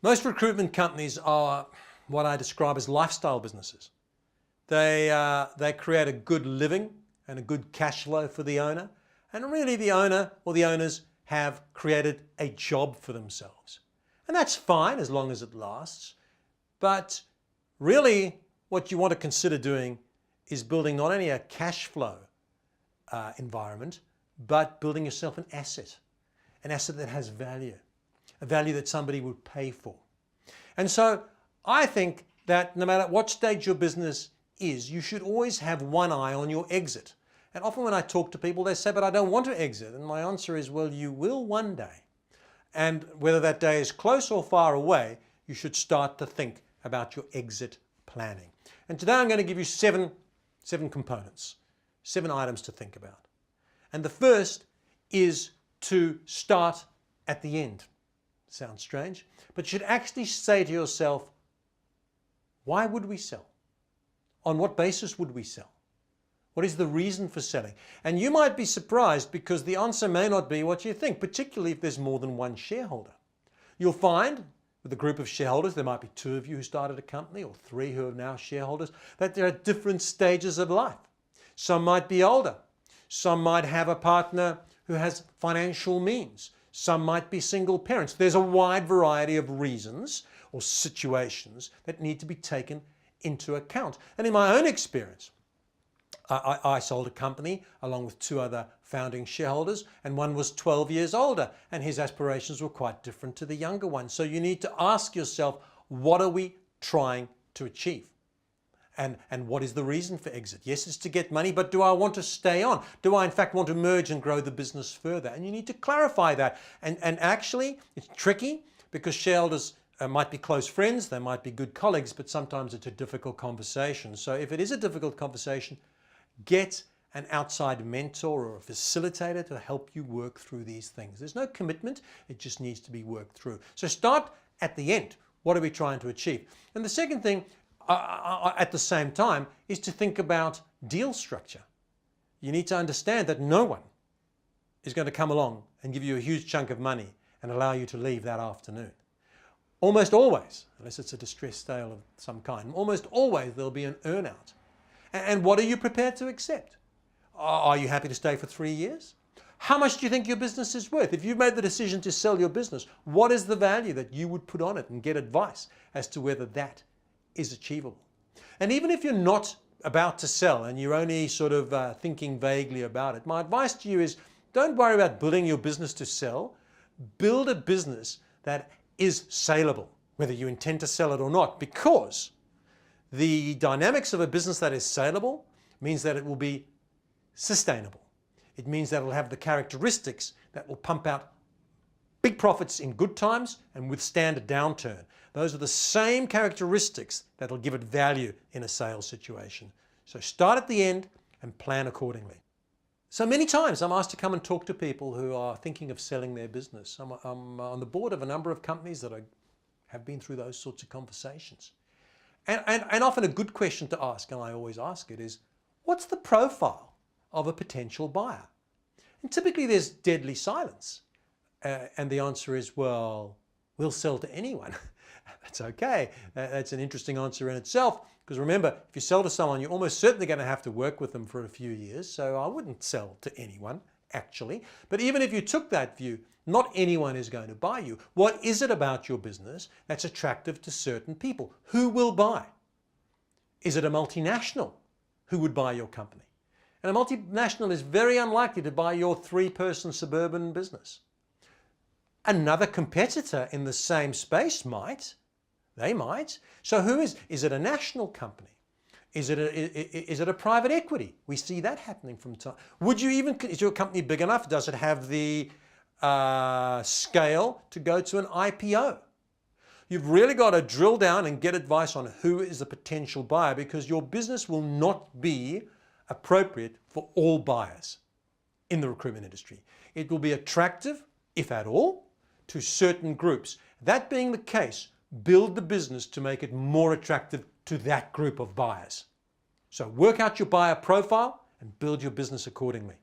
Most recruitment companies are what I describe as lifestyle businesses. They create a good living and a good cash flow for the owner. And really the owner or the owners have created a job for themselves. And that's fine as long as it lasts. But really what you want to consider doing is building not only a cash flow environment, but building yourself an asset that has value, a value that somebody would pay for. And so I think that no matter what stage your business is, you should always have one eye on your exit. And often when I talk to people, they say, but I don't want to exit. And my answer is, well, you will one day. And whether that day is close or far away, you should start to think about your exit planning. And today I'm going to give you seven components, 7 items to think about. And the first is to start at the end. Sounds strange, but you should actually say to yourself, why would we sell? On what basis would we sell? What is the reason for selling? And you might be surprised because the answer may not be what you think, particularly if there's more than one shareholder. You'll find with a group of shareholders, there might be 2 of you who started a company or 3 who are now shareholders, that they're at different stages of life. Some might be older. Some might have a partner who has financial means. Some might be single parents. There's a wide variety of reasons or situations that need to be taken into account. And in my own experience, I sold a company along with 2 other founding shareholders, and one was 12 years older and his aspirations were quite different to the younger one. So you need to ask yourself, what are we trying to achieve? And what is the reason for exit? Yes, it's to get money, but do I want to stay on? Do I in fact want to merge and grow the business further? And you need to clarify that. And actually, it's tricky because shareholders might be close friends, they might be good colleagues, but sometimes it's a difficult conversation. So if it is a difficult conversation, get an outside mentor or a facilitator to help you work through these things. There's no commitment, it just needs to be worked through. So start at the end. What are we trying to achieve? And the second thing, at the same time, is to think about deal structure. You need to understand that no one is going to come along and give you a huge chunk of money and allow you to leave that afternoon. Almost always, unless it's a distressed sale of some kind, almost always there'll be an earn-out. And what are you prepared to accept? Are you happy to stay for 3 years? How much do you think your business is worth? If you've made the decision to sell your business, what is the value that you would put on it, and get advice as to whether that is achievable? And even if you're not about to sell and you're only sort of thinking vaguely about it, my advice to you is don't worry about building your business to sell. Build a business that is saleable, whether you intend to sell it or not, because the dynamics of a business that is saleable means that it will be sustainable. It means that it will have the characteristics that will pump out big profits in good times and withstand a downturn. Those are the same characteristics that will give it value in a sales situation. So start at the end and plan accordingly. So many times I'm asked to come and talk to people who are thinking of selling their business. I'm on the board of a number of companies that have been through those sorts of conversations. And often a good question to ask, and I always ask it, is what's the profile of a potential buyer? And typically there's deadly silence. And the answer is, well, we'll sell to anyone. That's okay. That's an interesting answer in itself, because remember, if you sell to someone, you're almost certainly going to have to work with them for a few years. So I wouldn't sell to anyone, actually. But even if you took that view, not anyone is going to buy you. What is it about your business that's attractive to certain people? Who will buy? Is it a multinational who would buy your company? And a multinational is very unlikely to buy your 3-person suburban business. Another competitor in the same space might. They might. So who is it a national company? Is it a private equity? We see that happening from time. Is your company big enough? Does it have the scale to go to an IPO? You've really got to drill down and get advice on who is the potential buyer, because your business will not be appropriate for all buyers in the recruitment industry. It will be attractive, if at all, to certain groups. That being the case, build the business to make it more attractive to that group of buyers. So work out your buyer profile and build your business accordingly.